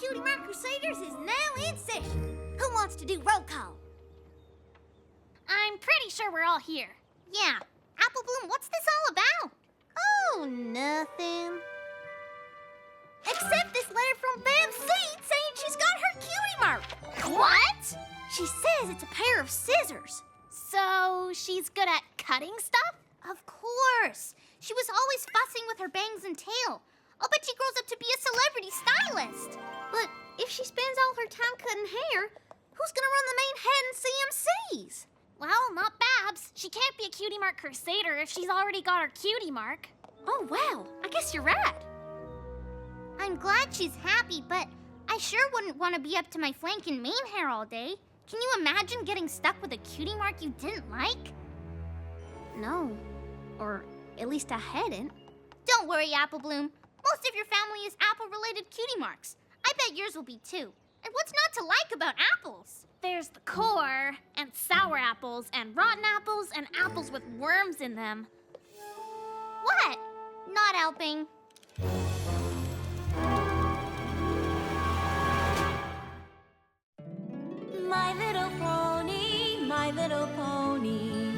Cutie Mark Crusaders is now in session. Who wants to do roll call? I'm pretty sure we're all here. Yeah. Apple Bloom, what's this all about? Oh, nothing. Except this letter from Bam's seed saying she's got her Cutie Mark. What? She says it's a pair of scissors. So she's good at cutting stuff? Of course. She was always fussing with her bangs and tail. I'll bet she grows up to be a celebrity stylist. But if she spends all her time cutting hair, who's gonna run the main head and CMCs? Well, not Babs. She can't be a Cutie Mark Crusader if she's already got her Cutie Mark. Oh, wow. I guess you're right. I'm glad she's happy, but I sure wouldn't want to be up to my flank and mane hair all day. Can you imagine getting stuck with a Cutie Mark you didn't like? No. Or at least I hadn't. Don't worry, Apple Bloom. Most of your family is apple-related Cutie Marks. I bet yours will be too. And what's not to like about apples? There's the core, and sour apples, and rotten apples, and apples with worms in them. What? Not helping. My little pony, my little pony.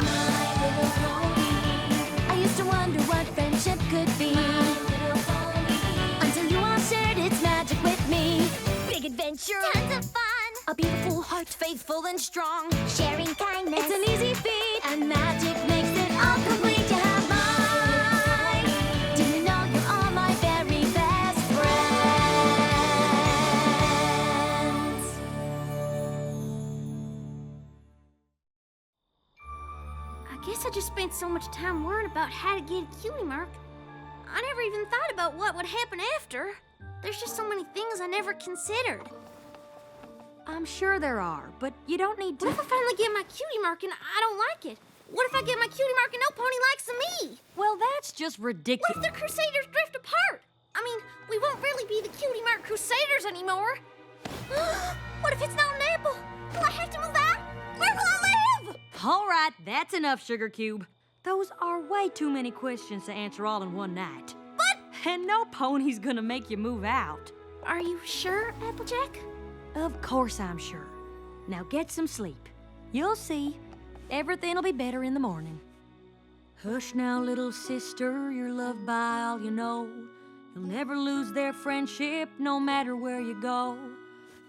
My little pony. I used to wonder what friendship could be. My little pony. Until you all shared its magic with me. Big adventure. Tons of fun. A beautiful heart, faithful and strong. Sharing kindness. It's an easy feat, and magic makes it all complete. You have mine. Do you know you're all my very best friends? I guess I just spent so much time worrying about how to get a Cutie Mark. I never even thought about what would happen after. There's just so many things I never considered. I'm sure there are, but you don't need to. What if I finally get my Cutie Mark and I don't like it? What if I get my Cutie Mark and no pony likes me? Well, that's just ridiculous. What if the Crusaders drift apart? I mean, we won't really be the Cutie Mark Crusaders anymore. What if it's not an apple? Will I have to move out? Where will I live? All right, that's enough, Sugar Cube. Those are way too many questions to answer all in one night. But... And no pony's gonna make you move out. Are you sure, Applejack? Of course I'm sure. Now get some sleep. You'll see. Everything'll be better in the morning. Hush now, little sister, you're loved by all you know. You'll never lose their friendship, no matter where you go.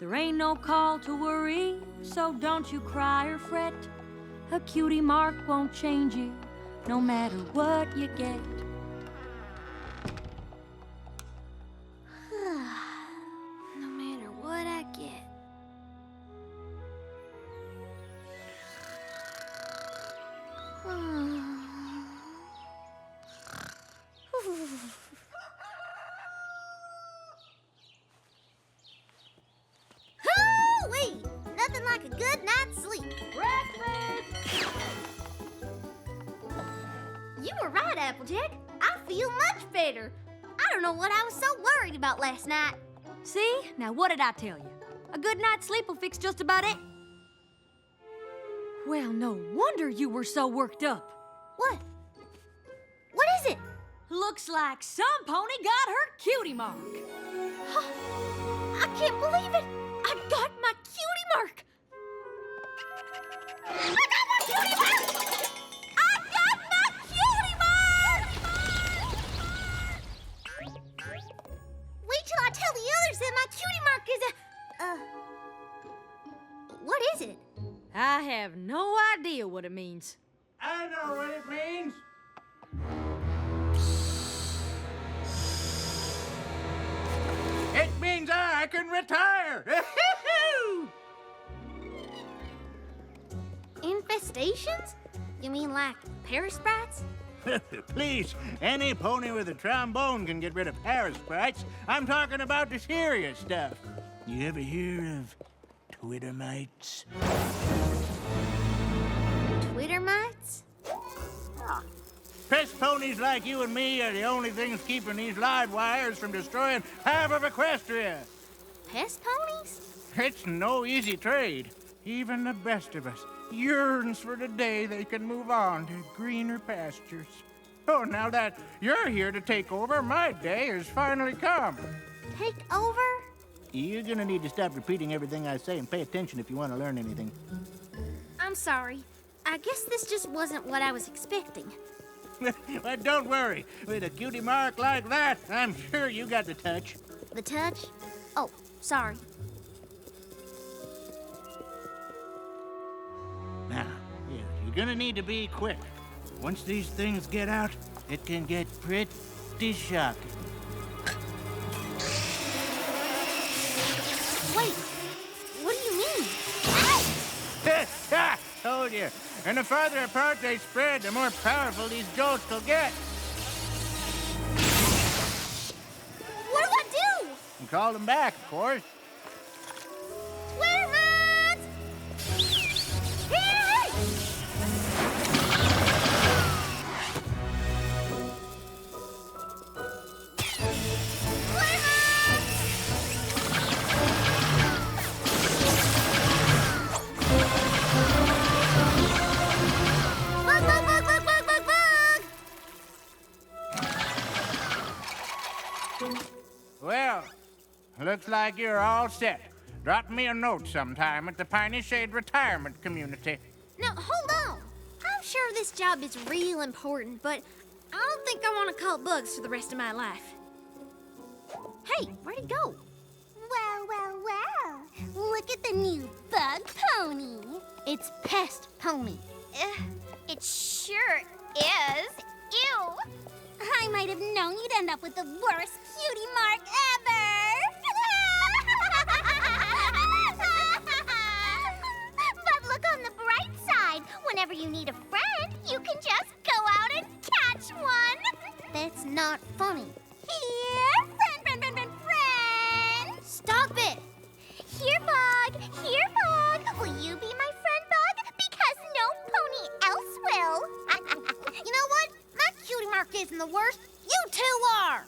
There ain't no call to worry, so don't you cry or fret. A Cutie Mark won't change you, no matter what you get. No matter what I get. Hoo-wee! Nothing like a good night's sleep. Breakfast! You were right, Applejack. I feel much better. I don't know what I was so worried about last night. See? Now what did I tell you? A good night's sleep will fix just about it. Well, no wonder you were so worked up. What? What is it? Looks like some pony got her Cutie Mark. I can't believe it. I got my Cutie Mark. I got my Cutie Mark! I got my Cutie Mark! Wait till I tell the others that my Cutie Mark is a... What is it? I have no idea what it means. I know what it means. It means I can retire. Infestations? You mean like parasprites? Please, any pony with a trombone can get rid of parasprites. I'm talking about the serious stuff. You ever hear of Twittermites? Twittermites? Pest ponies like you and me are the only things keeping these live wires from destroying half of Equestria. Pest ponies? It's no easy trade. Even the best of us yearns for the day they can move on to greener pastures. Oh, now that you're here to take over, my day has finally come. Take over? You're gonna need to stop repeating everything I say and pay attention if you want to learn anything. I'm sorry. I guess this just wasn't what I was expecting. Well, don't worry. With a cutie mark like that, I'm sure you got the touch. The touch? Oh, sorry. Now, you're gonna need to be quick. Once these things get out, it can get pretty shocking. Wait, what do you mean? Told you. And the farther apart they spread, the more powerful these jolts will get. What do I do? And call them back, of course. Twittermans! Hey! Bug, bug, bug, bug, bug, bug, bug! Well, looks like you're all set. Drop me a note sometime at the Piney Shade Retirement Community. Now, hold on. I'm sure this job is real important, but I don't think I want to call bugs for the rest of my life. Hey, where'd he go? Well, well, well. Look at the new bug pony. It's Pest Pony. It sure is. Ew. I might have known you'd end up with the worst cutie mark ever. But look on the bright side. Whenever you need a friend, you can just go out and catch one. That's not funny. Here, friend. Stop it. Here, Bug. Here, Bug. Will you be my friend, Bug? Because no pony else will. You know what? My cutie mark isn't the worst. You two are.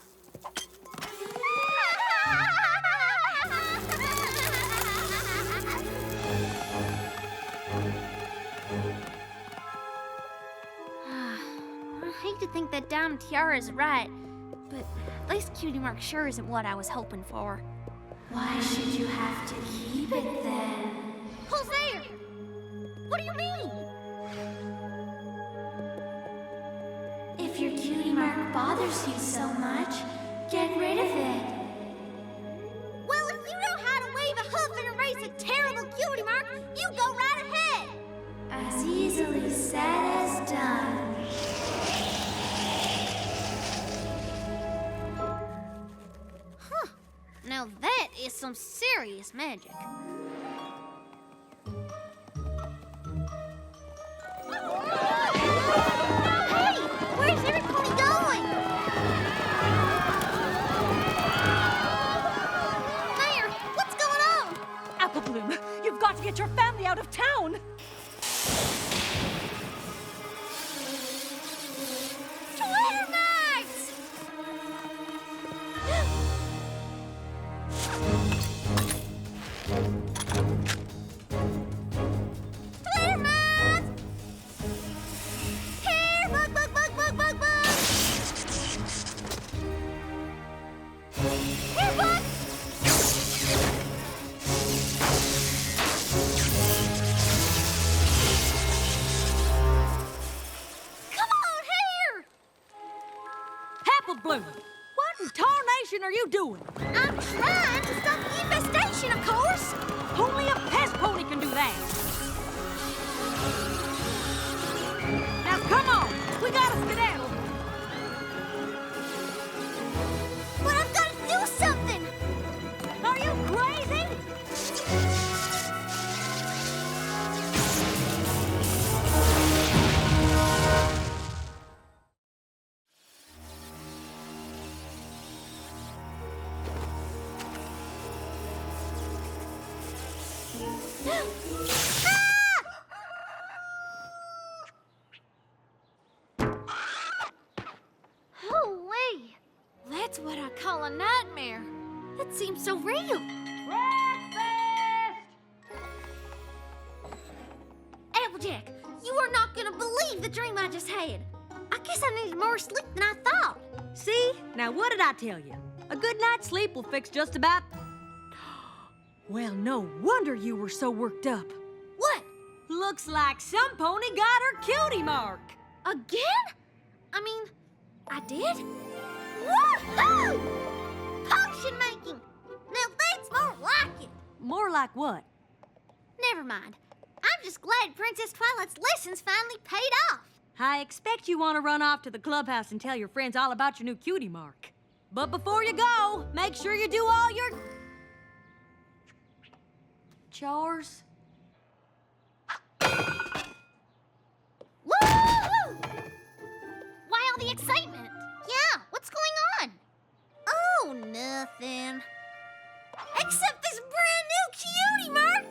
I hate to think that Dime Tiara is right, but at least Cutie Mark sure isn't what I was hoping for. Why should you have to keep it then? Who's there? What do you mean? If your cutie mark bothers you so much, get rid of it. Well, if you know how to wave a hoof and erase a terrible cutie mark, you go right ahead. As easily said as done. Now that is some serious magic. Hey, where's everybody going? Mayor, what's going on? Apple Bloom, you've got to get your family out of town. Twitter marks! Twitter marks! Here, bug, bug, bug, bug, bug, bug! Here, bug! Come on, here! Apple Bloom, what in tarnation are you doing? I'm trying to stop the infestation, of course! Only a pest pony can do that. Now come on, we gotta skedaddle. But I've got to do something! Are you crazy? Holy! That's what I call a nightmare. That seems so real. Applejack, you are not gonna believe the dream I just had. I guess I needed more sleep than I thought. See? Now what did I tell you? A good night's sleep will fix just about... Well, no wonder you were so worked up. What? Looks like some pony got her cutie mark. Again? I mean, I did? Woohoo! Potion making! Now that's more like it. More like what? Never mind. I'm just glad Princess Twilight's lessons finally paid off. I expect you want to run off to the clubhouse and tell your friends all about your new cutie mark. But before you go, make sure you do all your... chores. Woo! Why all the excitement? Yeah, what's going on? Oh, nothing. Except this brand new cutie mark!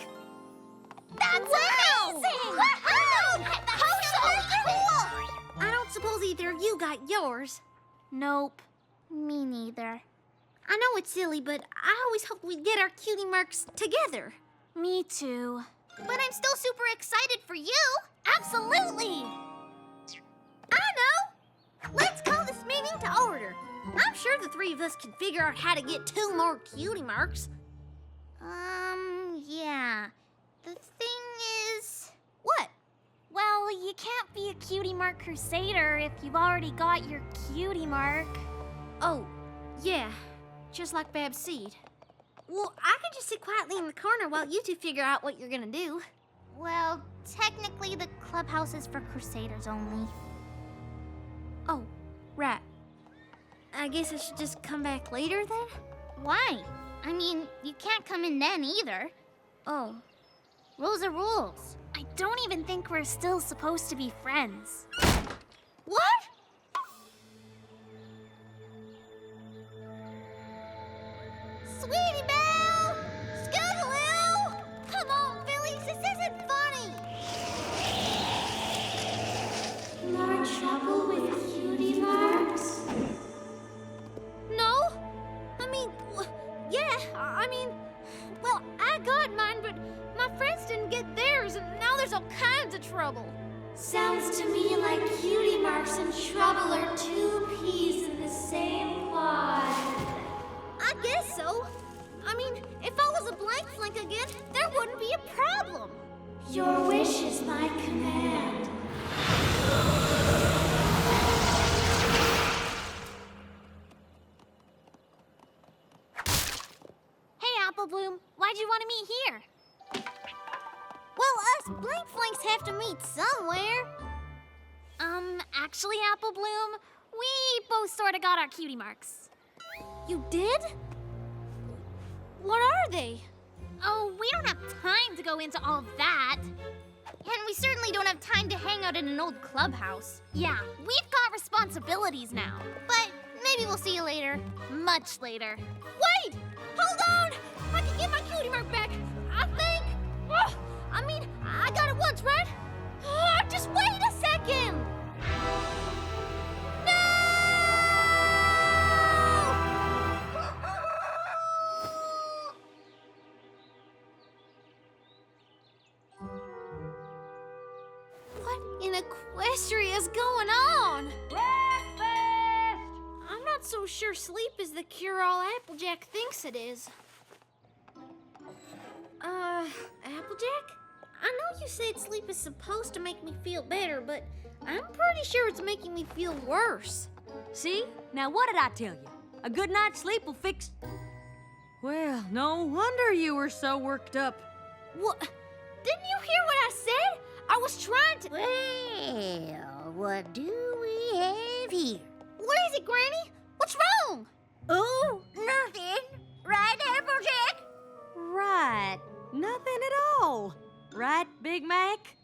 That's amazing! Woohoo! How so cool! I don't suppose either of you got yours. Nope, me neither. I know it's silly, but I always hoped we'd get our cutie marks together. Me too. But I'm still super excited for you. Absolutely! I know! Let's call this meeting to order. I'm sure the three of us can figure out how to get 2 more cutie marks. Yeah. The thing is... What? Well, you can't be a Cutie Mark Crusader if you've already got your cutie mark. Oh, yeah. Just like Bab's seed. Well, I can just sit quietly in the corner while you two figure out what you're gonna do. Well, technically the clubhouse is for Crusaders only. Oh, right. I guess I should just come back later then? Why? I mean, you can't come in then either. Oh. Rules are rules. I don't even think we're still supposed to be friends. What? Sweetie Belle! Scootaloo! Come on, Phillies, this isn't funny! More trouble with cutie marks? No? Yeah, well, I got mine, but my friends didn't get theirs, and now there's all kinds of trouble. Sounds to me like cutie marks and trouble are 2 peas in the same pod. I guess so. If I was a blank flank again, there wouldn't be a problem. Your wish is my command. Hey, Apple Bloom, why'd you want to meet here? Well, us blank flanks have to meet somewhere. Actually, Apple Bloom, we both sort of got our cutie marks. You did? What are they? Oh, we don't have time to go into all that. And we certainly don't have time to hang out in an old clubhouse. Yeah, we've got responsibilities now. But maybe we'll see you later. Much later. Wait! Hold on! I can get my cutie mark back, I think. I got it once, right? Just wait a second! What in Equestria is going on? Breakfast! I'm not so sure sleep is the cure-all Applejack thinks it is. Applejack? I know you said sleep is supposed to make me feel better, but I'm pretty sure it's making me feel worse. See? Now what did I tell you? A good night's sleep will fix... Well, no wonder you were so worked up. What? Didn't you hear what I said? I was trying to... Well, what do we have here? What is it, Granny? What's wrong? Oh, nothing. Right, Applejack? Right. Nothing at all. Right, Big Mac?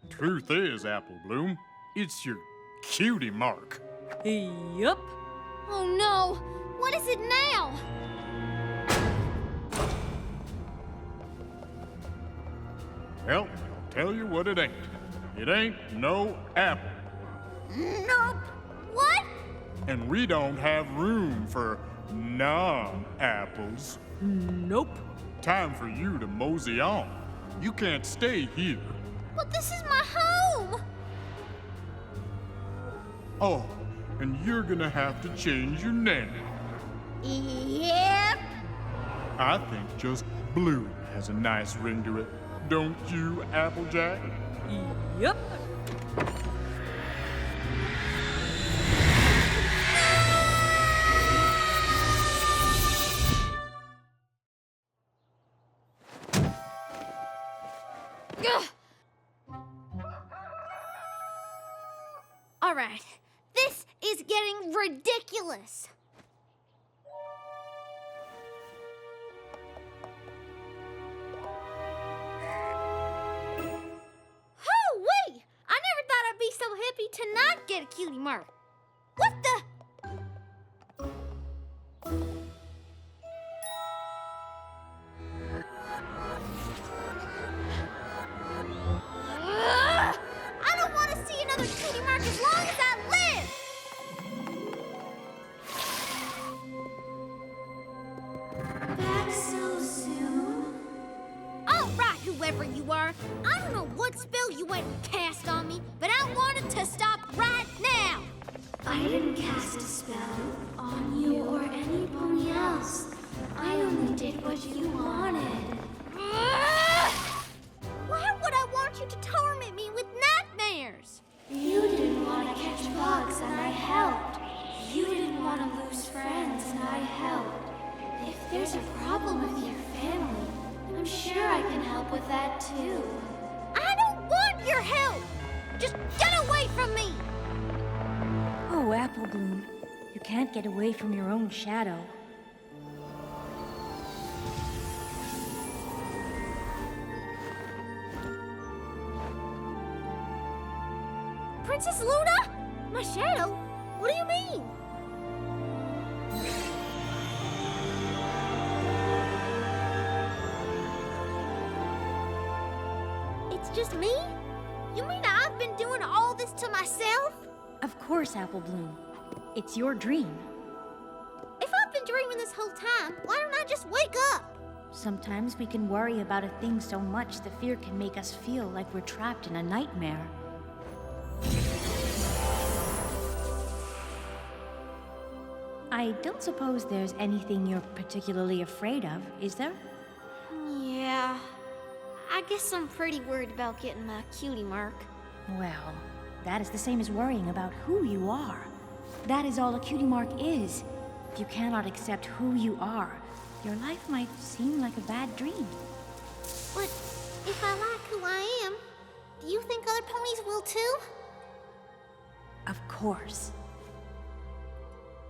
Truth is, Apple Bloom, it's your cutie mark. Yup. Oh no! What is it now? Well, I'll tell you what it ain't. It ain't no apple. Nope. What? And we don't have room for non-apples. Nope. Time for you to mosey on. You can't stay here. But this is my home! Oh, and you're gonna have to change your name. Yep. I think just Blue has a nice ring to it. Don't you, Applejack? Yep. All right, this is getting ridiculous. Hoo-wee! I never thought I'd be so happy to not get a Cutie Mark. What the? I don't want to see another Cutie Mark as long as I live! Back so soon? All right, whoever you are, I don't know what spell you went and cast on me, but I want it to stop right now! I didn't cast a spell on you or any pony else. I only did what you wanted. Why would I want you to torment me with nightmares? You didn't want to catch bugs and I helped. You didn't want to lose friends and I helped. If there's a problem with your family, I'm sure I can help with that too. I don't want your help! Just get away from me! Oh, Apple Bloom, you can't get away from your own shadow. Princess Luna? My shadow? What do you mean? It's just me? You mean I've been doing all this to myself? Of course, Apple Bloom. It's your dream. If I've been dreaming this whole time, why don't I just wake up? Sometimes we can worry about a thing so much the fear can make us feel like we're trapped in a nightmare. I don't suppose there's anything you're particularly afraid of, is there? Yeah, I guess I'm pretty worried about getting my Cutie Mark. Well, that is the same as worrying about who you are. That is all a Cutie Mark is. If you cannot accept who you are, your life might seem like a bad dream. But if I like who I am, do you think other ponies will too? Of course.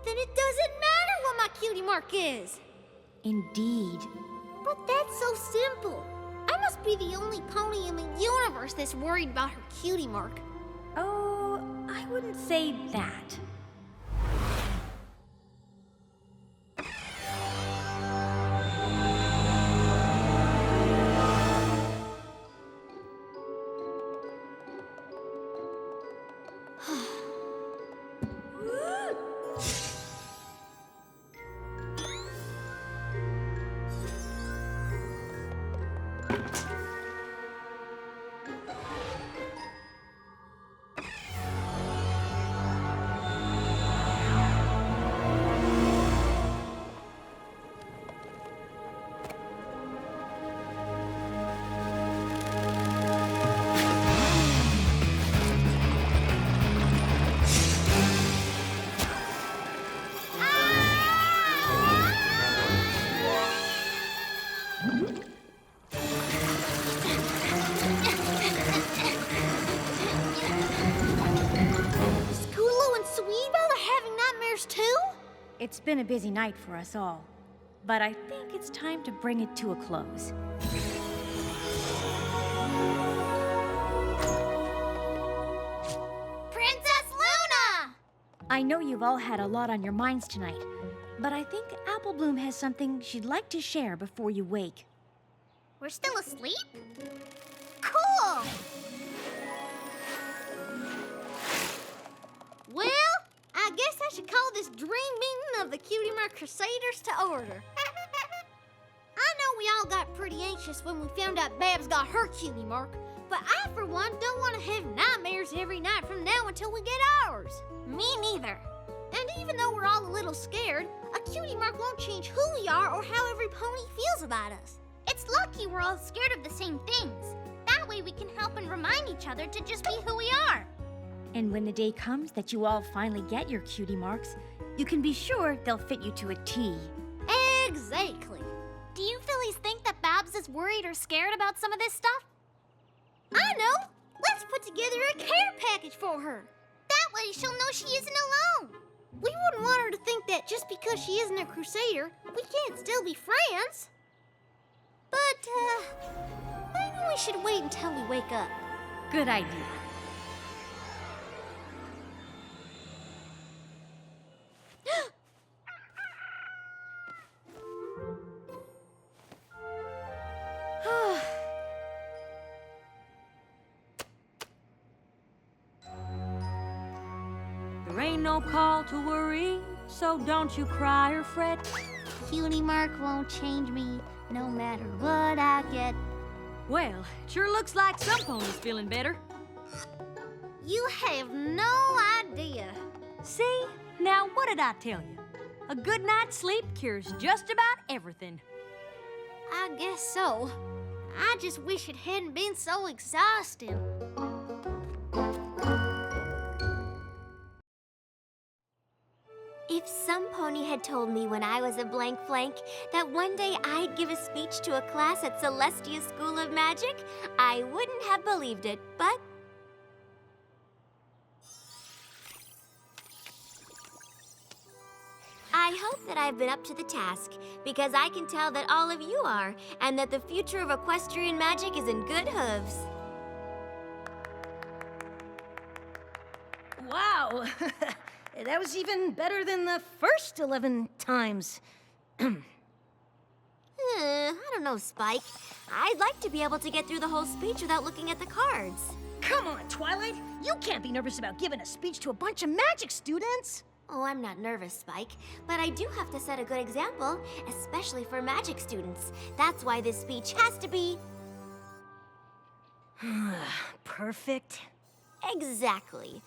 Then it doesn't matter what my Cutie Mark is. Indeed. But that's so simple. I must be the only pony in the universe that's worried about her Cutie Mark. Oh, I wouldn't say that. It's been a busy night for us all, but I think it's time to bring it to a close. Princess Luna! I know you've all had a lot on your minds tonight, but I think Apple Bloom has something she'd like to share before you wake. We're still asleep? Cool! Well, I guess I should call this dream meeting of the Cutie Mark Crusaders to order. I know we all got pretty anxious when we found out Babs got her Cutie Mark, but I, for one, don't want to have nightmares every night from now know until we get ours. Me neither. And even though we're all a little scared, a cutie mark won't change who we are or how every pony feels about us. It's lucky we're all scared of the same things. That way we can help and remind each other to just be who we are. And when the day comes that you all finally get your cutie marks, you can be sure they'll fit you to a T. Exactly. Do you Phillies think that Babs is worried or scared about some of this stuff? I know. Let's put together a care package for her. That way she'll know she isn't alone. We wouldn't want her to think that just because she isn't a crusader, we can't still be friends. But, maybe we should wait until we wake up. Good idea. There ain't no call to worry, so don't you cry or fret. Cutie Mark won't change me, no matter what I get. Well, it sure looks like some ponies feeling better. You have no idea. See? Now, what did I tell you? A good night's sleep cures just about everything. I guess so. I just wish it hadn't been so exhausting. If some pony had told me when I was a blank flank that one day I'd give a speech to a class at Celestia School of Magic, I wouldn't have believed it, but... I hope that I've been up to the task, because I can tell that all of you are, and that the future of equestrian magic is in good hooves. Wow! That was even better than the first 11 times. I don't know, Spike. I'd like to be able to get through the whole speech without looking at the cards. Come on, Twilight. You can't be nervous about giving a speech to a bunch of magic students. Oh, I'm not nervous, Spike, but I do have to set a good example, especially for magic students. That's why this speech has to be... Perfect. Exactly.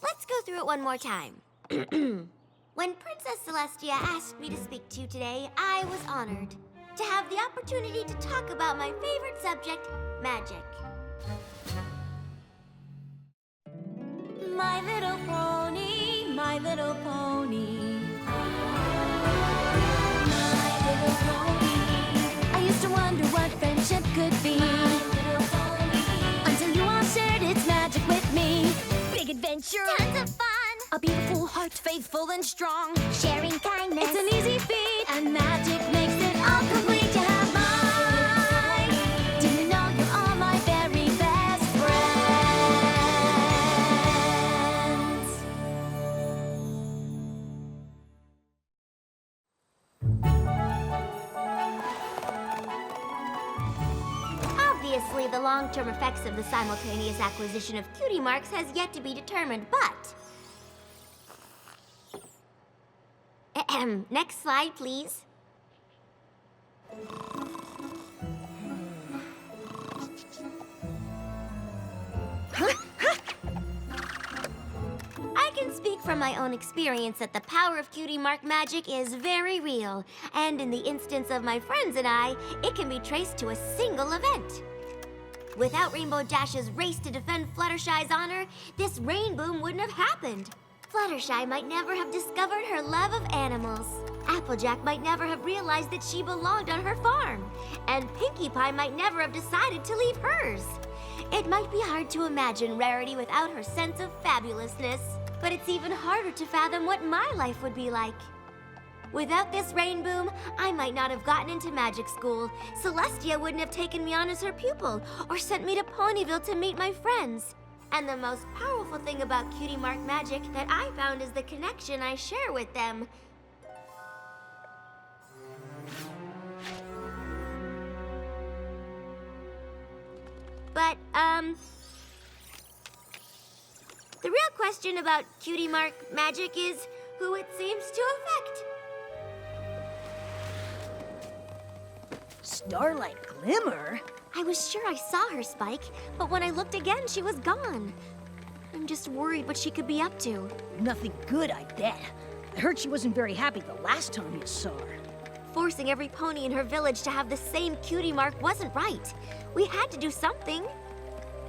Let's go through it one more time. When Princess Celestia asked me to speak to you today, I was honored to have the opportunity to talk about my favorite subject, magic. My little pony, my little pony. My little pony. I used to wonder what friendship could be. My little pony. Until you all shared its magic with me. Big adventure. Tons of fun. A beautiful heart, faithful and strong. Sharing kindness. It's an easy feat, and magic makes it all complete. You have mine. Do you know you're all my very best friends? Obviously, the long-term effects of the simultaneous acquisition of cutie marks has yet to be determined, but... Next slide, please. I can speak from my own experience that the power of cutie mark magic is very real, and in the instance of my friends and I, it can be traced to a single event. Without Rainbow Dash's race to defend Fluttershy's honor, this rain boom wouldn't have happened. Fluttershy might never have discovered her love of animals. Applejack might never have realized that she belonged on her farm. And Pinkie Pie might never have decided to leave hers. It might be hard to imagine Rarity without her sense of fabulousness, but it's even harder to fathom what my life would be like. Without this rain boom, I might not have gotten into magic school. Celestia wouldn't have taken me on as her pupil or sent me to Ponyville to meet my friends. And the most powerful thing about cutie mark magic that I found is the connection I share with them. But, the real question about cutie mark magic is who it seems to affect. Starlight Glimmer? I was sure I saw her, Spike, but when I looked again, she was gone. I'm just worried what she could be up to. Nothing good, I bet. I heard she wasn't very happy the last time you saw her. Forcing every pony in her village to have the same Cutie Mark wasn't right. We had to do something.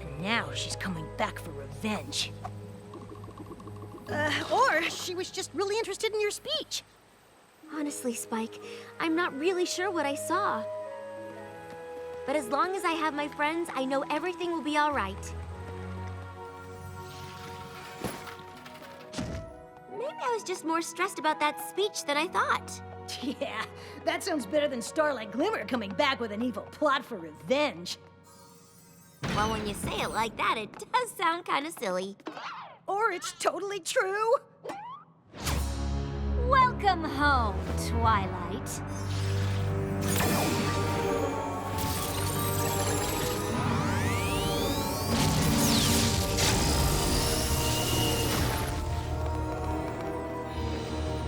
And now she's coming back for revenge. Or she was just really interested in your speech. Honestly, Spike, I'm not really sure what I saw. But as long as I have my friends, I know everything will be all right. Maybe I was just more stressed about that speech than I thought. Yeah, that sounds better than Starlight Glimmer coming back with an evil plot for revenge. Well, when you say it like that, it does sound kind of silly. Or it's totally true. Welcome home, Twilight.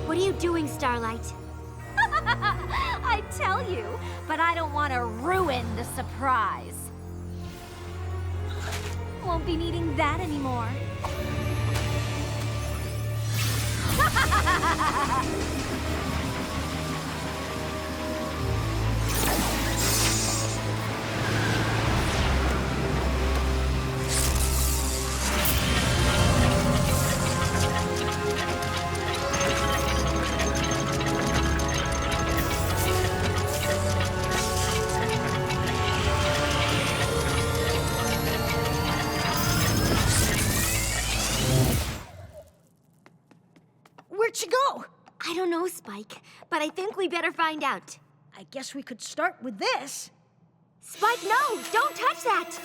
What are you doing, Starlight? I tell you, but I don't want to ruin the surprise. Won't be needing that anymore. Where'd she go? I don't know, Spike, but I think we better find out. I guess we could start with this. Spike, no! Don't touch that!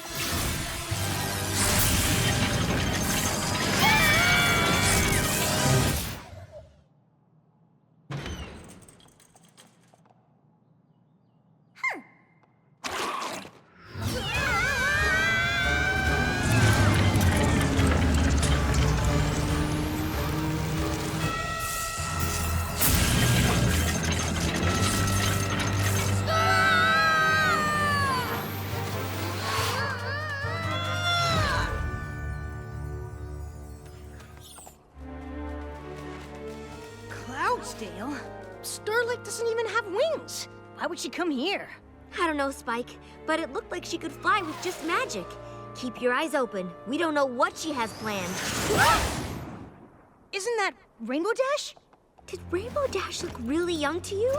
Cloudsdale? Starlight doesn't even have wings. Why would she come here? I don't know, Spike, but it looked like she could fly with just magic. Keep your eyes open. We don't know what she has planned. Isn't that Rainbow Dash? Did Rainbow Dash look really young to you?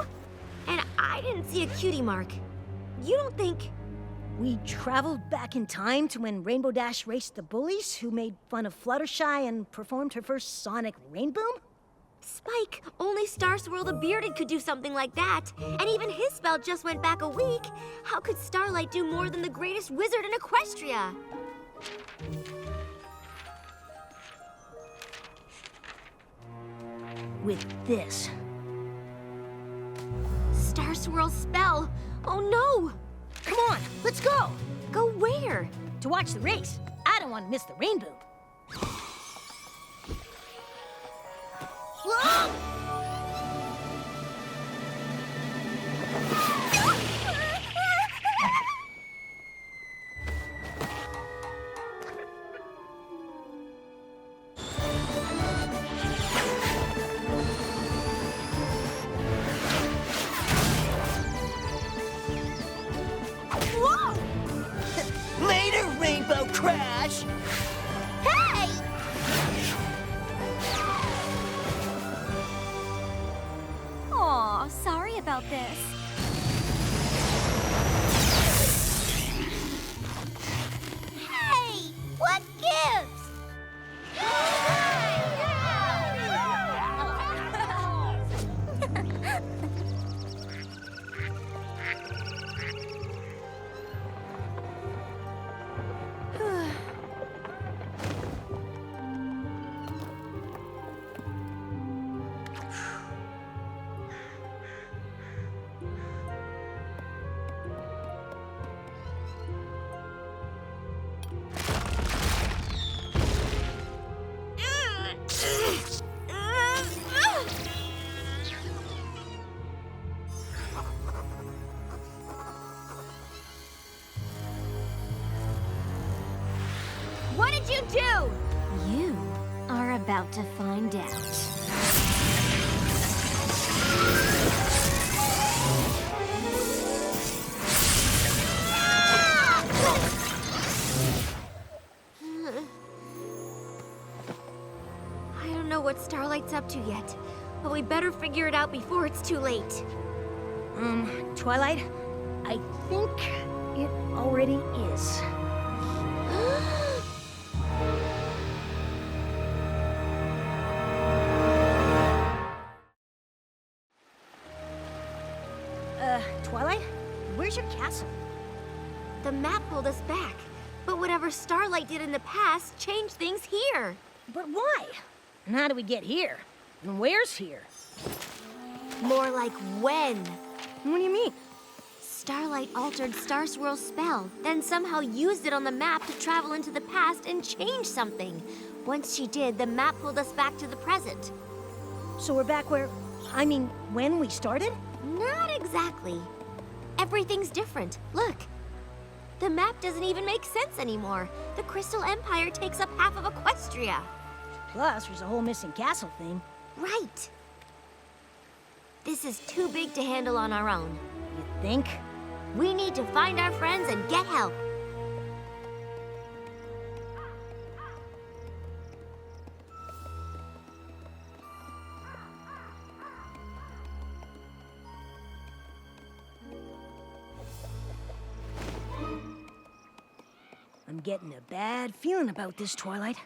And I didn't see a Cutie Mark. You don't think... We traveled back in time to when Rainbow Dash raced the bullies who made fun of Fluttershy and performed her first sonic rainboom? Spike, only Star Swirl the Bearded could do something like that. And even his spell just went back a week. How could Starlight do more than the greatest wizard in Equestria? With this. Star Swirl's spell. Oh no! Come on, let's go! Go where? To watch the race. I don't want to miss the rainbow. Whoa! Later, Rainbow Crash! Hey! Aw, sorry about this. Hey! What gives? about to find out. I don't know what Starlight's up to yet, but we better figure it out before it's too late. Twilight, I think it already is. Twilight, where's your castle? The map pulled us back, but whatever Starlight did in the past changed things here. But why? And how do we get here? And where's here? More like when. What do you mean? Starlight altered Star Swirl's spell, then somehow used it on the map to travel into the past and change something. Once she did, the map pulled us back to the present. So we're back when we started? Not exactly. Everything's different. Look. The map doesn't even make sense anymore. The Crystal Empire takes up half of Equestria. Plus, there's a whole missing castle thing. Right. This is too big to handle on our own. You think? We need to find our friends and get help. I'm getting a bad feeling about this, Twilight.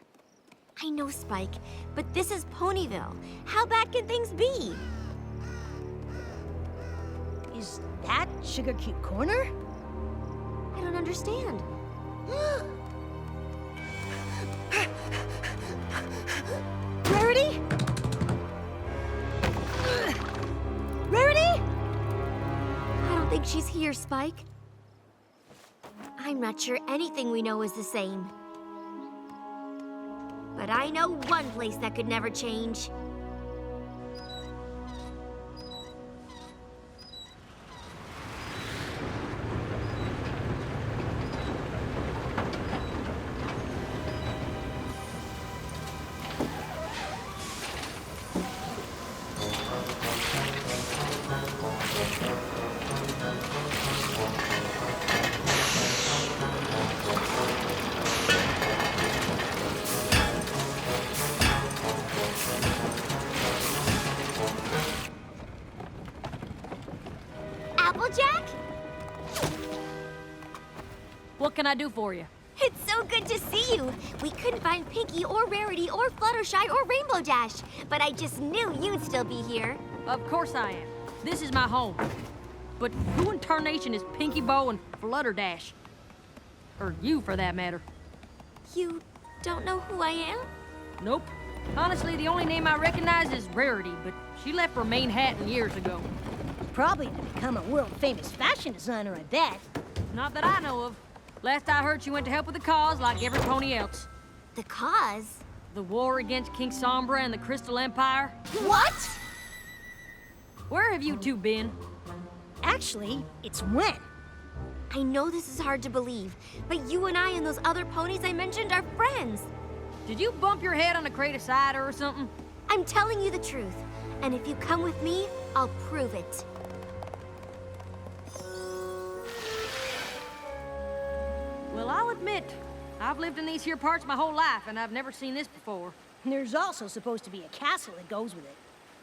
I know, Spike, but this is Ponyville. How bad can things be? Is that Sugar Cube Corner? I don't understand. Rarity? Rarity? I don't think she's here, Spike. I'm not sure anything we know is the same. But I know one place that could never change. Applejack? What can I do for you? It's so good to see you. We couldn't find Pinkie or Rarity or Fluttershy or Rainbow Dash, but I just knew you'd still be here. Of course I am. This is my home. But who in tarnation is Pinkie Bow and Flutterdash? Or you, for that matter. You don't know who I am? Nope. Honestly, the only name I recognize is Rarity, but she left for Manhattan years ago. Probably to become a world-famous fashion designer, I bet. Not that I know of. Last I heard, she went to help with the cause like every pony else. The cause? The war against King Sombra and the Crystal Empire. What? Where have you two been? Actually, it's when. I know this is hard to believe, but you and I and those other ponies I mentioned are friends. Did you bump your head on a crate of cider or something? I'm telling you the truth, and if you come with me, I'll prove it. Well, I'll admit, I've lived in these here parts my whole life, and I've never seen this before. There's also supposed to be a castle that goes with it.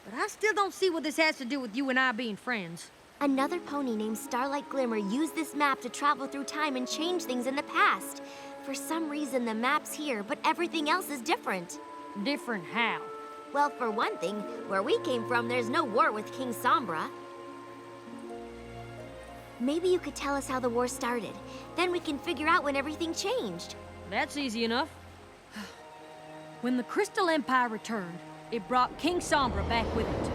But I still don't see what this has to do with you and I being friends. Another pony named Starlight Glimmer used this map to travel through time and change things in the past. For some reason, the map's here, but everything else is different. Different how? Well, for one thing, where we came from, there's no war with King Sombra. Maybe you could tell us how the war started. Then we can figure out when everything changed. That's easy enough. When the Crystal Empire returned, it brought King Sombra back with it.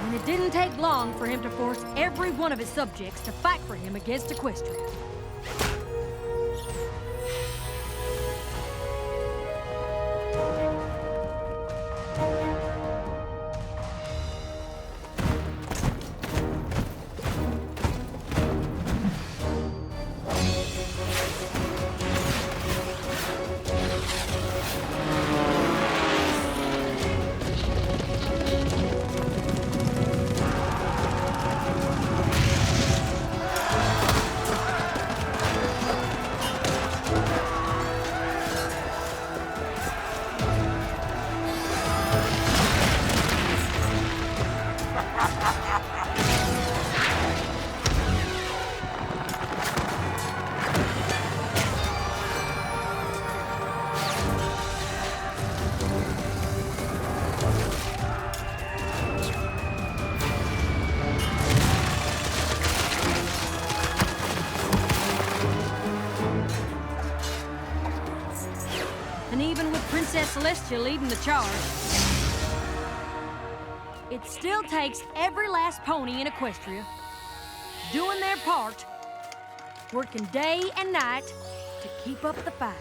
And it didn't take long for him to force every one of his subjects to fight for him against Equestria. Princess Celestia leading the charge. It still takes every last pony in Equestria doing their part, working day and night to keep up the fight.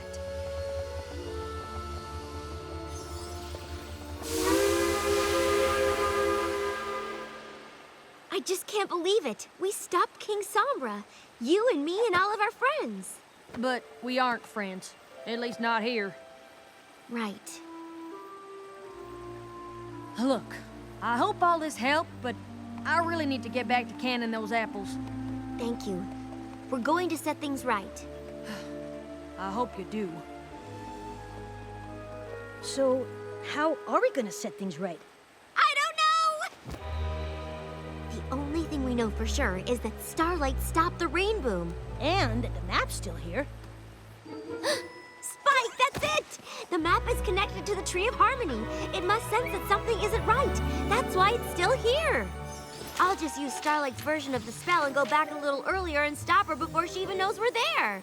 I just can't believe it. We stopped King Sombra. You and me and all of our friends. But we aren't friends. At least not here. Right. Look, I hope all this helped, but I really need to get back to canning those apples. Thank you. We're going to set things right. I hope you do. So, how are we gonna set things right? I don't know! The only thing we know for sure is that Starlight stopped the rain boom. And the map's still here. Spike, that's it! The map is connected to the Tree of Harmony. It must sense that something isn't right. That's why it's still here. I'll just use Starlight's version of the spell and go back a little earlier and stop her before she even knows we're there.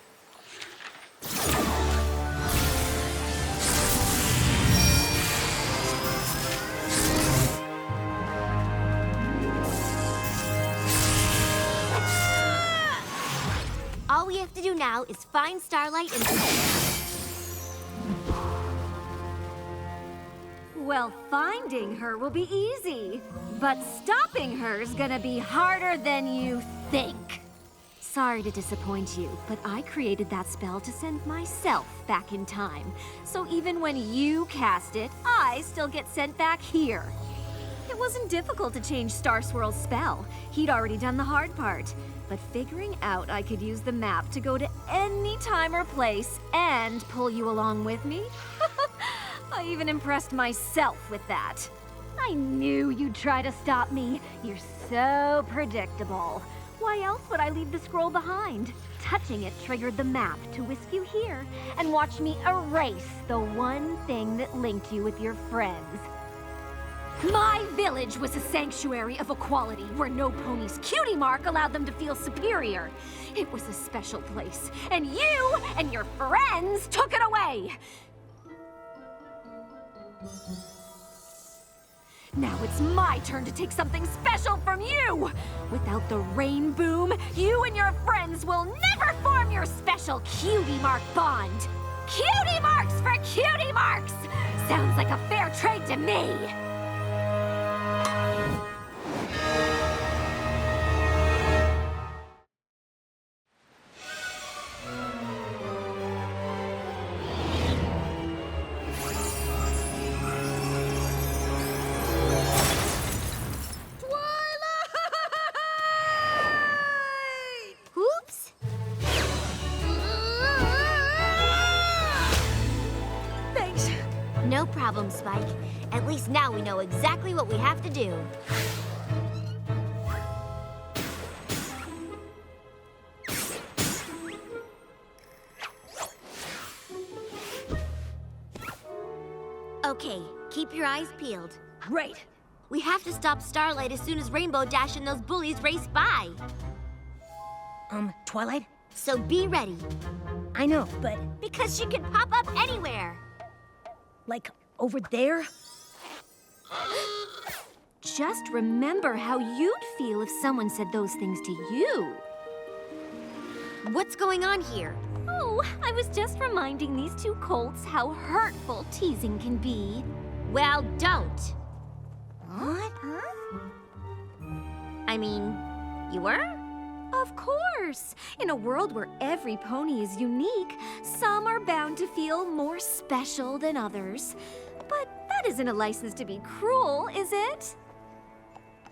All we have to do now is find Starlight and... Well, finding her will be easy, but stopping her's gonna be harder than you think. Sorry to disappoint you, but I created that spell to send myself back in time. So even when you cast it, I still get sent back here. It wasn't difficult to change Star Swirl's spell. He'd already done the hard part. But figuring out I could use the map to go to any time or place and pull you along with me? I even impressed myself with that. I knew you'd try to stop me. You're so predictable. Why else would I leave the scroll behind? Touching it triggered the map to whisk you here and watch me erase the one thing that linked you with your friends. My village was a sanctuary of equality where no pony's Cutie Mark allowed them to feel superior. It was a special place, and you and your friends took it away. Now it's my turn to take something special from you! Without the rain boom, you and your friends will never form your special Cutie Mark bond. Cutie Marks for Cutie Marks! Sounds like a fair trade to me! Oops! Thanks. No problem, Spike. At least now we know exactly what we have to do. Okay, keep your eyes peeled. Great. We have to stop Starlight as soon as Rainbow Dash and those bullies race by. Twilight? So be ready, I know, but because she can pop up anywhere. like over there? Just remember how you'd feel if someone said those things to you. What's going on here? Oh, I was just reminding these two colts how hurtful teasing can be. Well, don't. What? I mean, you were? Of course! In a world where every pony is unique, some are bound to feel more special than others. But that isn't a license to be cruel, is it?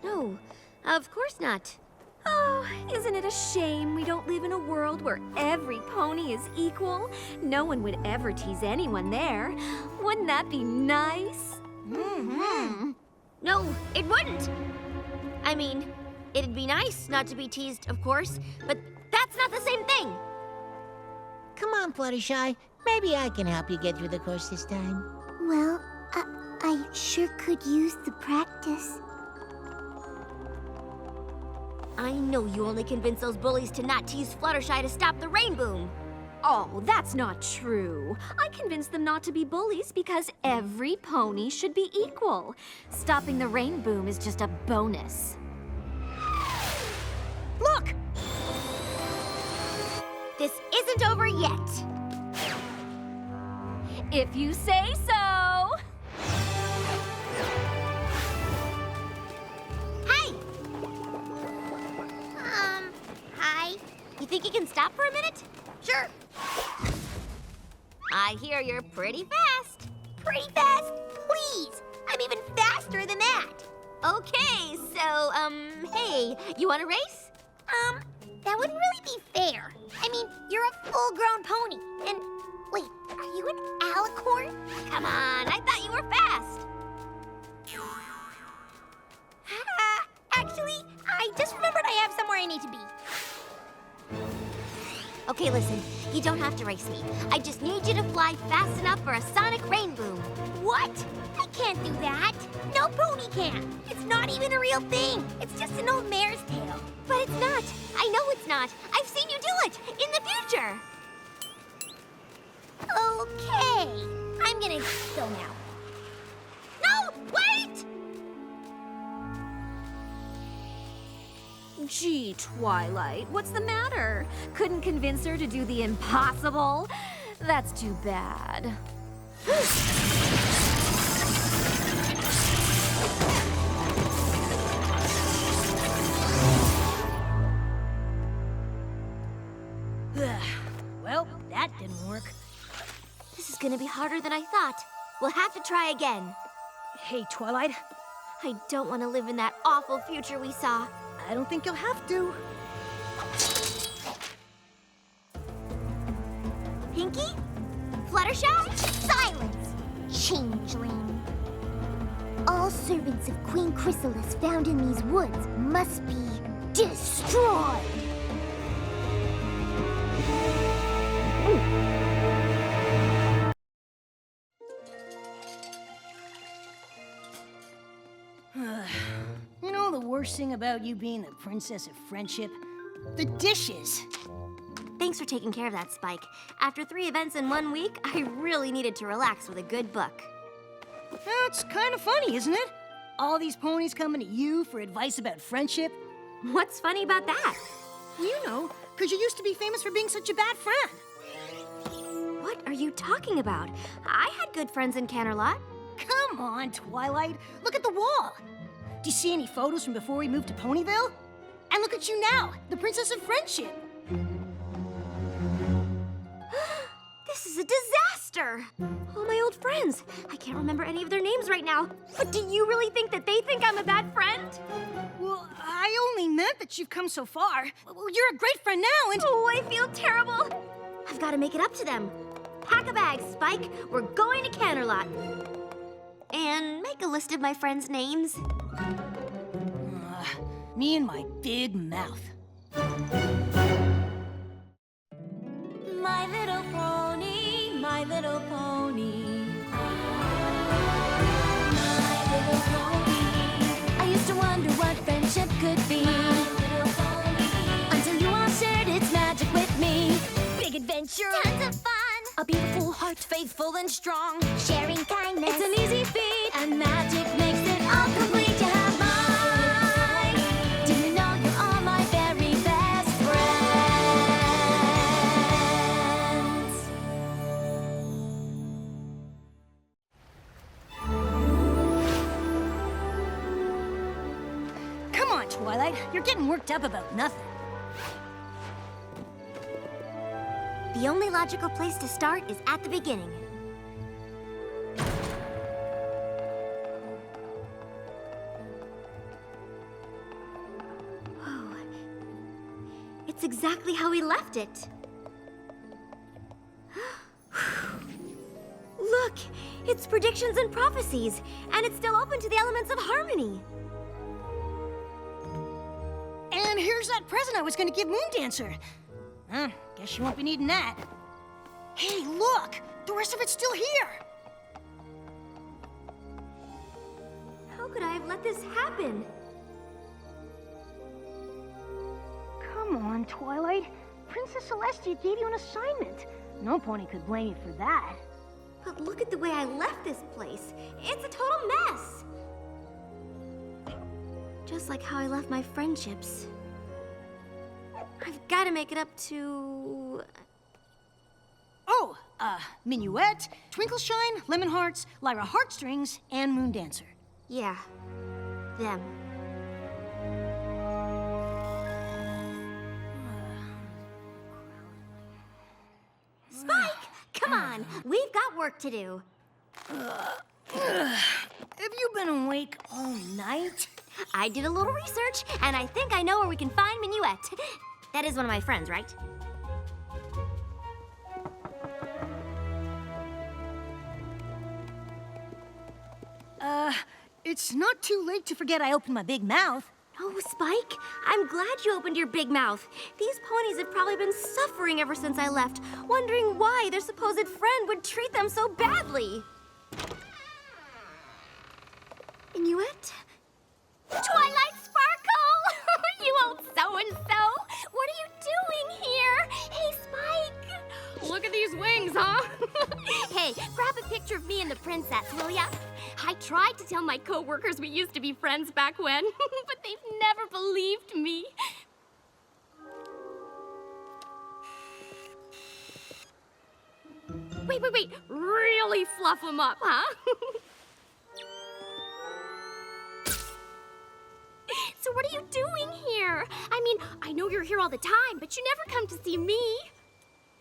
No, of course not. Oh, isn't it a shame we don't live in a world where every pony is equal? No one would ever tease anyone there. Wouldn't that be nice? Mm-hmm. No, it wouldn't. I mean, it'd be nice not to be teased, of course, but that's not the same thing. Come on, Fluttershy. Maybe I can help you get through the course this time. Well, I sure could use the practice. I know you only convinced those bullies to not tease Fluttershy to stop the rain boom. Oh, that's not true. I convinced them not to be bullies because every pony should be equal. Stopping the rain boom is just a bonus. Look! This isn't over yet. If you say so. Hey! Hi. You think you can stop for a minute? Sure. I hear you're pretty fast. Pretty fast? Please. I'm even faster than that. Okay, so, hey, you want to race? That wouldn't really be fair. I mean, you're a full-grown pony. And, wait, are you an alicorn? Come on, I thought you were fast. Actually, I just remembered I have somewhere I need to be. Okay, listen, you don't have to race me. I just need you to fly fast enough for a sonic rain boom. What? I can't do that. No pony can. It's not even a real thing. It's just an old mare's tale. But it's not. I know it's not. I've seen you do it in the future. Okay. I'm gonna go now. No, wait! Gee, Twilight, what's the matter? Couldn't convince her to do the impossible? That's too bad. Well, that didn't work. This is gonna be harder than I thought. We'll have to try again. Hey, Twilight, I don't want to live in that awful future we saw. I don't think you'll have to. Pinkie? Fluttershy? Silence, changeling. All servants of Queen Chrysalis found in these woods must be destroyed. You know the worst thing about you being the princess of friendship? The dishes. Thanks for taking care of that, Spike. After 3 events in 1 week, I really needed to relax with a good book. That's kind of funny, isn't it? All these ponies coming to you for advice about friendship. What's funny about that? You know, because you used to be famous for being such a bad friend. What are you talking about? I had good friends in Canterlot. Come on, Twilight. Look at the wall. Do you see any photos from before we moved to Ponyville? And look at you now, the princess of friendship. This is a disaster! All my old friends. I can't remember any of their names right now. But do you really think that they think I'm a bad friend? Well, I only meant that you've come so far. Well, you're a great friend now, and... Oh, I feel terrible. I've got to make it up to them. Pack a bag, Spike. We're going to Canterlot. And make a list of my friends' names. Me and my big mouth. My little pony, my little pony. My little pony. I used to wonder what friendship could be. My little pony. Until you all shared its magic with me. Big adventure. Tons of fun. A beautiful heart, faithful and strong. Sharing kindness. It's an easy feat. And magic makes it all complete. You have mine. Do you know you're all my very best friends? Come on, Twilight. You're getting worked up about nothing. The only logical place to start is at the beginning. Whoa. It's exactly how we left it. Look, it's predictions and prophecies, and it's still open to the elements of harmony. And here's that present I was going to give Moondancer. Guess you won't be needing that. Hey, look! The rest of it's still here! How could I have let this happen? Come on, Twilight. Princess Celestia gave you an assignment. No pony could blame you for that. But look at the way I left this place. It's a total mess. Just like how I left my friendships. I've got to make it up to... Oh, Minuet, Twinkleshine, Lemon Hearts, Lyra Heartstrings, and Moon Dancer. Yeah, them. Spike, come on. We've got work to do. Have you been awake all night? I did a little research, and I think I know where we can find Minuet. That is one of my friends, right? It's not too late to forget I opened my big mouth. Oh, Spike, I'm glad you opened your big mouth. These ponies have probably been suffering ever since I left, wondering why their supposed friend would treat them so badly. Minuet? Twilight Sparkle! You old so-and-so! What are you doing here? Hey, Spike! Look at these wings, huh? Hey, grab a picture of me and the princess, will ya? I tried to tell my co-workers we used to be friends back when, but they've never believed me. Wait. Really fluff them up, huh? So what are you doing here? I mean, I know you're here all the time, but you never come to see me.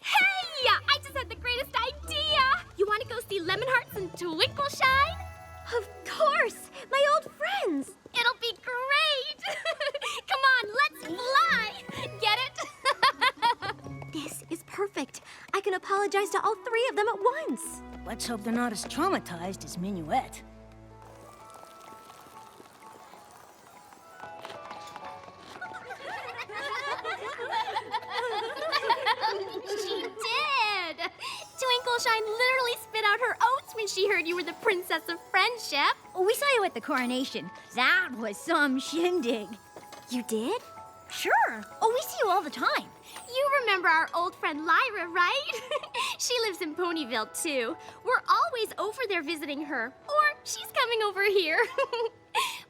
Hey! I just had the greatest idea! You want to go see Lemon Hearts and Twinkleshine? Of course! My old friends! It'll be great! Come on, let's fly! Get it? This is perfect. I can apologize to all three of them at once. Let's hope they're not as traumatized as Minuet. She did! Twinkleshine literally spit out her oats when she heard you were the Princess of Friendship. We saw you at the coronation. That was some shindig. You did? Sure. Oh, we see you all the time. You remember our old friend Lyra, right? She lives in Ponyville, too. We're always over there visiting her. Or she's coming over here.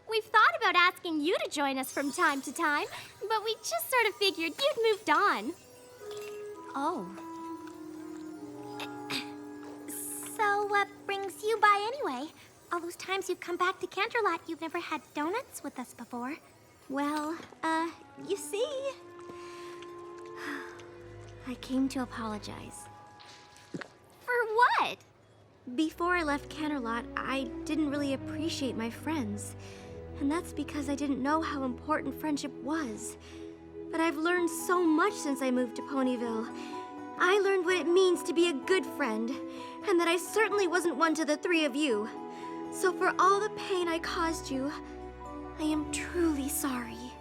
We've thought about asking you to join us from time to time, but we just sort of figured you'd moved on. Oh. So what brings you by anyway? All those times you've come back to Canterlot, you've never had donuts with us before. Well, you see... I came to apologize. For what? Before I left Canterlot, I didn't really appreciate my friends. And that's because I didn't know how important friendship was. But I've learned so much since I moved to Ponyville. I learned what it means to be a good friend, and that I certainly wasn't one to the three of you. So for all the pain I caused you, I am truly sorry.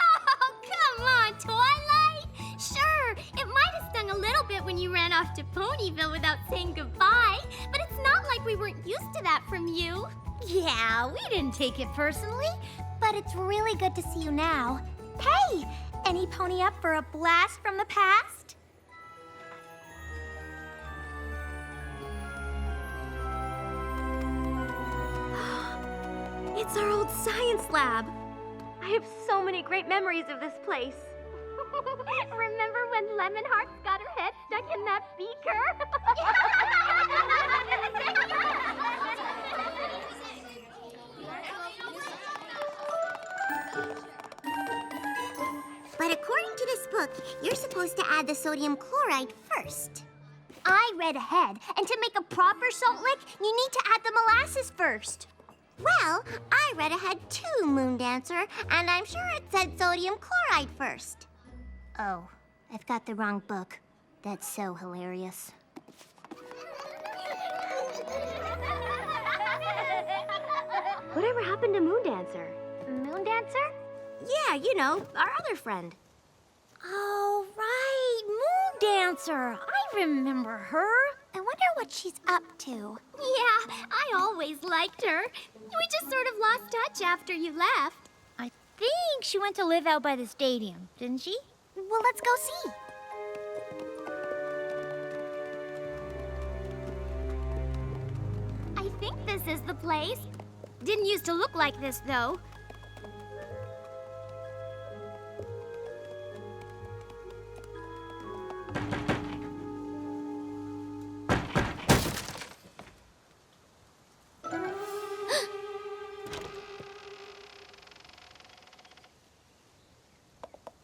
Oh, come on, Twilight! Sure, it might have stung a little bit when you ran off to Ponyville without saying goodbye, but it's not like we weren't used to that from you. Yeah, we didn't take it personally, but it's really good to see you now. Hey, any pony up for a blast from the past? It's our old science lab. I have so many great memories of this place. Remember when Lemon Hearts got her head stuck in that beaker? But according to this book, you're supposed to add the sodium chloride first. I read ahead, and to make a proper salt lick, you need to add the molasses first. Well, I read ahead too, Moon Dancer, and I'm sure it said sodium chloride first. Oh, I've got the wrong book. That's so hilarious. Whatever happened to Moon Dancer? Moon Dancer? Yeah, you know, our other friend. Oh, right, Moon Dancer. I remember her. I wonder wonder what she's up to. Yeah, I always liked her. We just sort of lost touch after you left. I think she went to live out by the stadium, didn't she? Well, let's go see. I think this is the place. Didn't used to look like this, though.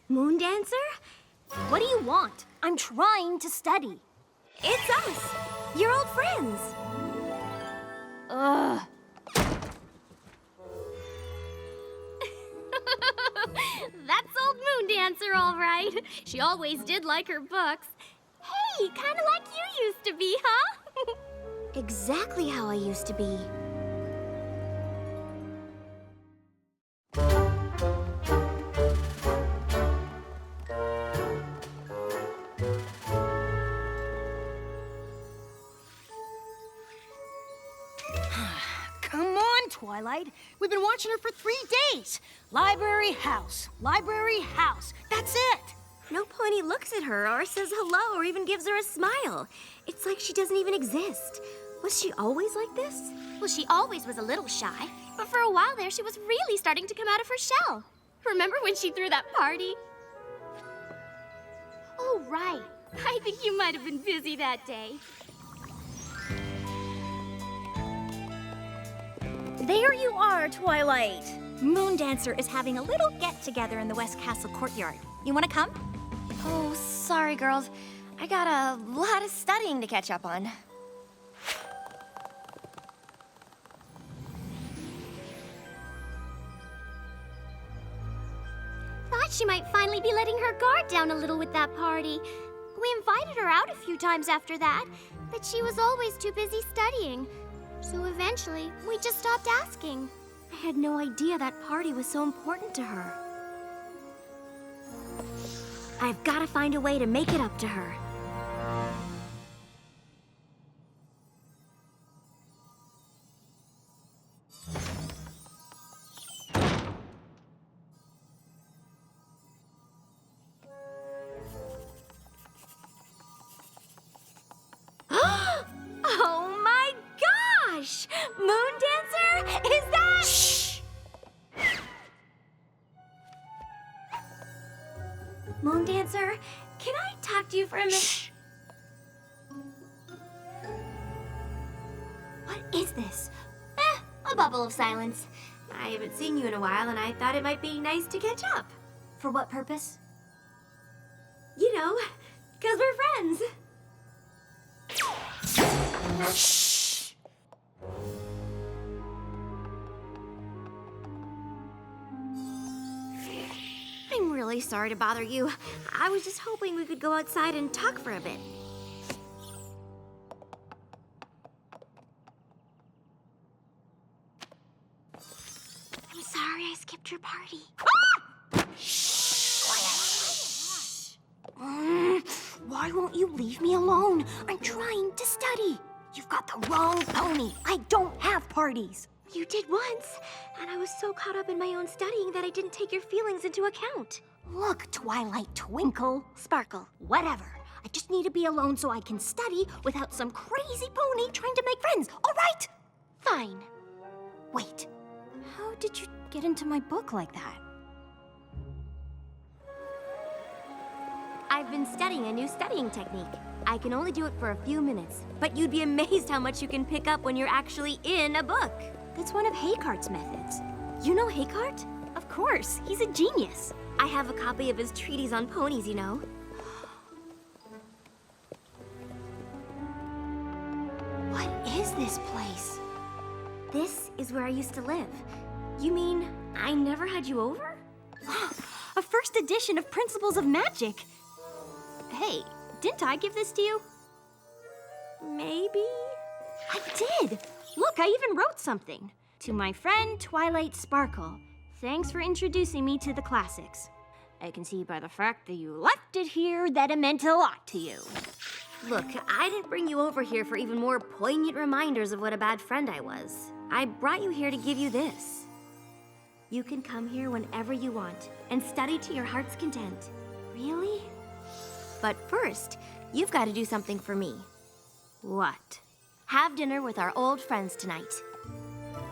Moon Dancer? What do you want? I'm trying to study. It's us, your old friends. Ugh. That's old Moon Dancer, all right. She always did like her books. Hey, kind of like you used to be, huh? Exactly how I used to be. Come on, Twilight. We've been watching her for 3 days. Library, house. Library, house. That's it. No pony looks at her or says hello or even gives her a smile. It's like she doesn't even exist. Was she always like this? Well, she always was a little shy, but for a while there, she was really starting to come out of her shell. Remember when she threw that party? Oh, right. I think you might have been busy that day. There you are, Twilight. Moon Dancer is having a little get-together in the West Castle courtyard. You want to come? Oh, sorry, girls. I got a lot of studying to catch up on. Thought she might finally be letting her guard down a little with that party. We invited her out a few times after that, but she was always too busy studying. So eventually, we just stopped asking. I had no idea that party was so important to her. I've got to find a way to make it up to her. Oh my gosh! Moon Dancer? Is that... Shh! Moon Dancer, can I talk to you for a minute? Shh! What is this? A bubble of silence. I haven't seen you in a while, and I thought it might be nice to catch up. For what purpose? You know, 'cause we're friends. Shh! I'm really sorry to bother you. I was just hoping we could go outside and talk for a bit. I'm sorry I skipped your party. Why won't you leave me alone? I'm trying to study. You've got the wrong pony. I don't have parties. You did once, and I was so caught up in my own studying that I didn't take your feelings into account. Look, Twilight Twinkle, Sparkle, whatever. I just need to be alone so I can study without some crazy pony trying to make friends, all right? Fine. Wait, how did you get into my book like that? I've been studying a new studying technique. I can only do it for a few minutes, but you'd be amazed how much you can pick up when you're actually in a book. That's one of Haycart's methods. You know Haycart? Of course, he's a genius. I have a copy of his treatise on ponies, you know. What is this place? This is where I used to live. You mean I never had you over? A first edition of Principles of Magic. Hey, didn't I give this to you? Maybe? I did! Look, I even wrote something. To my friend Twilight Sparkle, thanks for introducing me to the classics. I can see by the fact that you left it here that it meant a lot to you. Look, I didn't bring you over here for even more poignant reminders of what a bad friend I was. I brought you here to give you this. You can come here whenever you want and study to your heart's content. Really? But first, you've got to do something for me. What? Have dinner with our old friends tonight.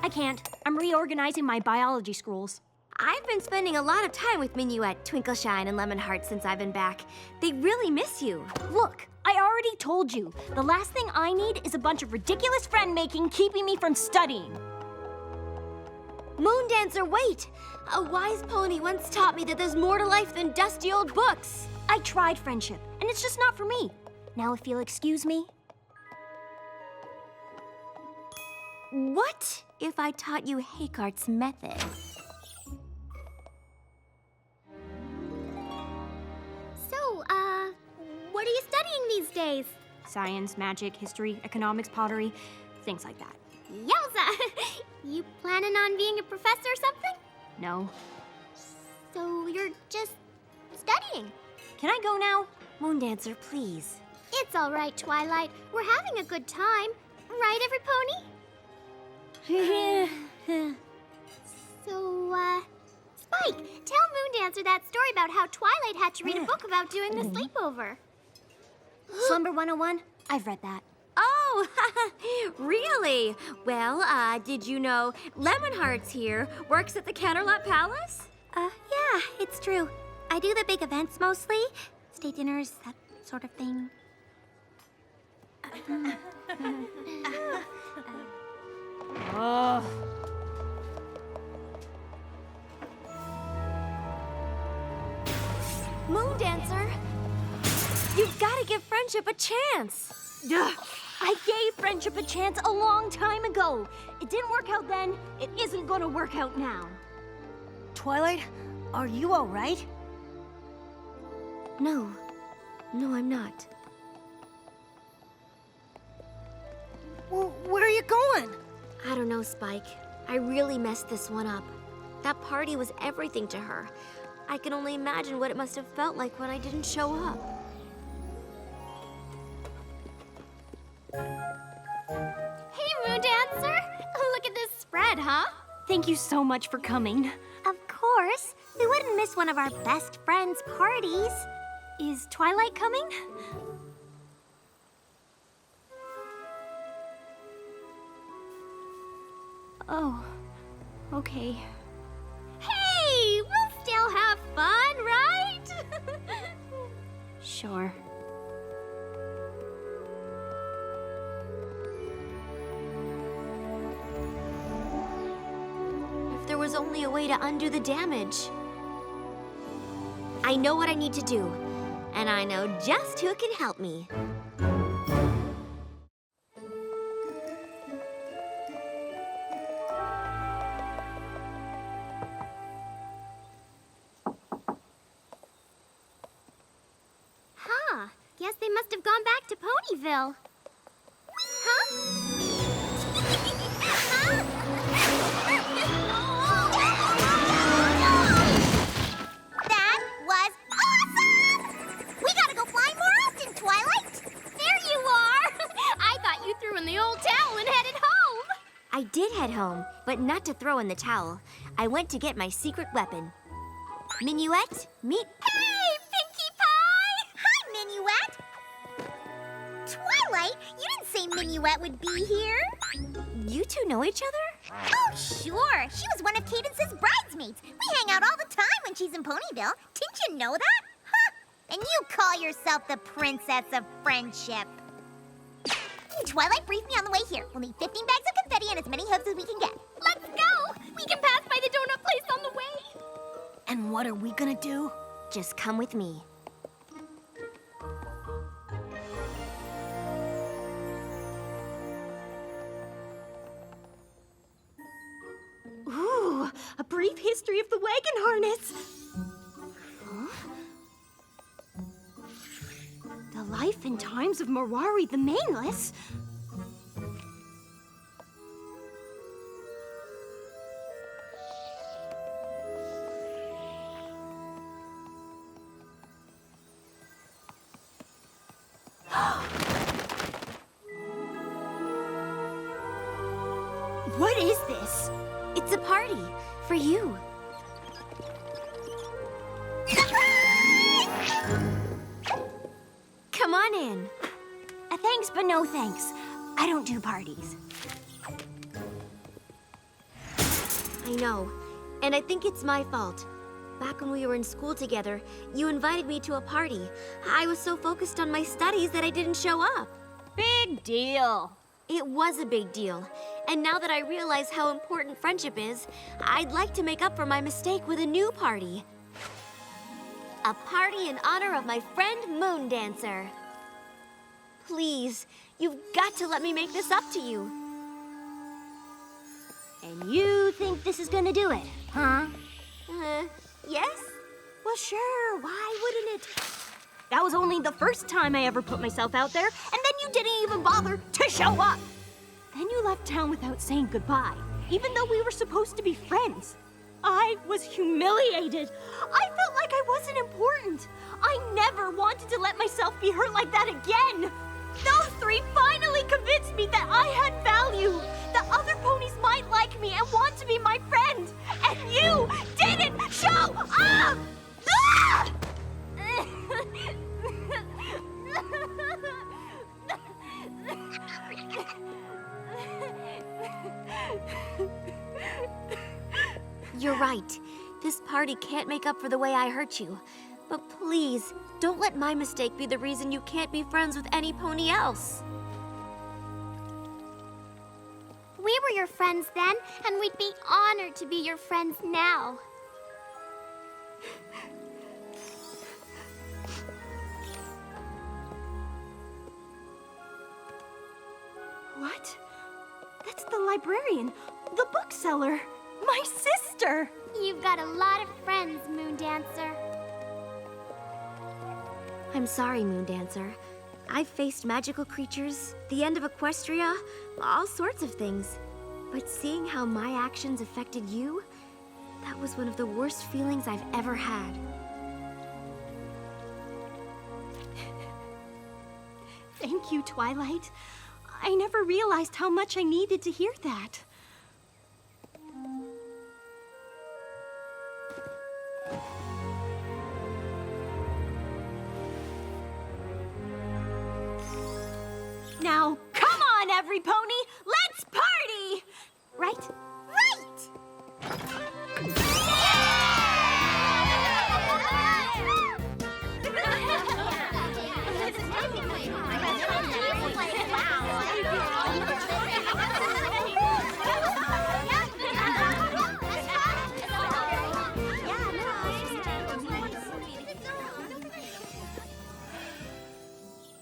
I can't. I'm reorganizing my biology scrolls. I've been spending a lot of time with Minuet, Twinkleshine, and Lemonheart since I've been back. They really miss you. Look, I already told you. The last thing I need is a bunch of ridiculous friend-making keeping me from studying. Moondancer, wait! A wise pony once taught me that there's more to life than dusty old books. I tried friendship, and it's just not for me. Now if you'll excuse me. What if I taught you Haykart's method? So, what are you studying these days? Science, magic, history, economics, pottery, things like that. Yowza! You planning on being a professor or something? No. So you're just studying? Can I go now? Moondancer, please. It's all right, Twilight. We're having a good time. Right, every pony? So, Spike, tell Moondancer that story about how Twilight had to read a book about doing the sleepover. Slumber 101? I've read that. Oh, really? Well, did you know Lemonheart's here, works at the Canterlot Palace? Yeah, it's true. I do the big events mostly. State dinners, that sort of thing. Moondancer, you've got to give friendship a chance. I gave friendship a chance a long time ago. It didn't work out then. It isn't gonna work out now. Twilight, are you all right? No, I'm not. Well, where are you going? I don't know, Spike. I really messed this one up. That party was everything to her. I can only imagine what it must have felt like when I didn't show up. Hey, Moondancer! Look at this spread, huh? Thank you so much for coming. Of course. We wouldn't miss one of our best friends' parties. Is Twilight coming? Oh, okay. Hey, we'll still have fun, right? Sure. If there was only a way to undo the damage. I know what I need to do, and I know just who can help me. Huh. Guess they must have gone back to Ponyville. That was awesome! We gotta go flying more often, Twilight! There you are! I thought you threw in the old towel and headed home. I did head home, but not to throw in the towel. I went to get my secret weapon. Minuet, meet... Hey, Pinkie Pie! Hi, Minuet! Twilight, you didn't say Minuet would be here. You two know each other? Oh, sure. She was one of Cadence's bridesmaids. We hang out all the time when she's in Ponyville. Didn't you know that? Huh? And you call yourself the Princess of Friendship. Twilight briefed me on the way here. We'll need 15 bags of confetti and as many hooves as we can get. Let's go! We can pass by the donut place on the way. And what are we gonna do? Just come with me. Ooh, a brief history of the wagon harness. Huh? The life and times of Marari the Maneless. For you. Come on in. Thanks, but no thanks. I don't do parties. I know, and I think it's my fault. Back when we were in school together, you invited me to a party. I was so focused on my studies that I didn't show up. Big deal. It was a big deal. And now that I realize how important friendship is, I'd like to make up for my mistake with a new party. A party in honor of my friend Moon Dancer. Please, you've got to let me make this up to you. And you think this is gonna do it, huh? Yes? Well, sure, why wouldn't it? That was only the first time I ever put myself out there, and then you didn't even bother to show up. Then you left town without saying goodbye, even though we were supposed to be friends. I was humiliated. I felt like I wasn't important. I never wanted to let myself be hurt like that again. Those three finally convinced me that I had value, that other ponies might like me and want to be my friend. And you didn't show up! Ah! You're right. This party can't make up for the way I hurt you. But please, don't let my mistake be the reason you can't be friends with any pony else. We were your friends then, and we'd be honored to be your friends now. What? That's the librarian, the bookseller, my sister. You've got a lot of friends, Moon Dancer. I'm sorry, Moon Dancer. I've faced magical creatures, the end of Equestria, all sorts of things. But seeing how my actions affected you, that was one of the worst feelings I've ever had. Thank you, Twilight. I never realized how much I needed to hear that. Now, come on, every pony! Let's party! Right?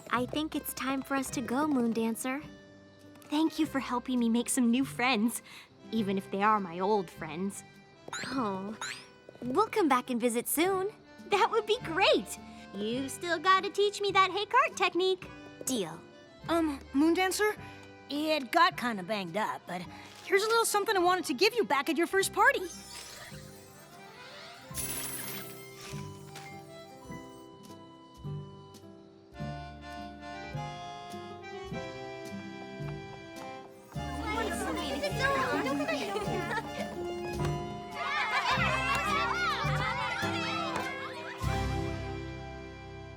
I think it's time for us to go, Moon Dancer. Thank you for helping me make some new friends, even if they are my old friends. Oh, we'll come back and visit soon. That would be great. You still gotta teach me that hey cart technique. Deal. Moon Dancer? It got kind of banged up, but here's a little something I wanted to give you back at your first party.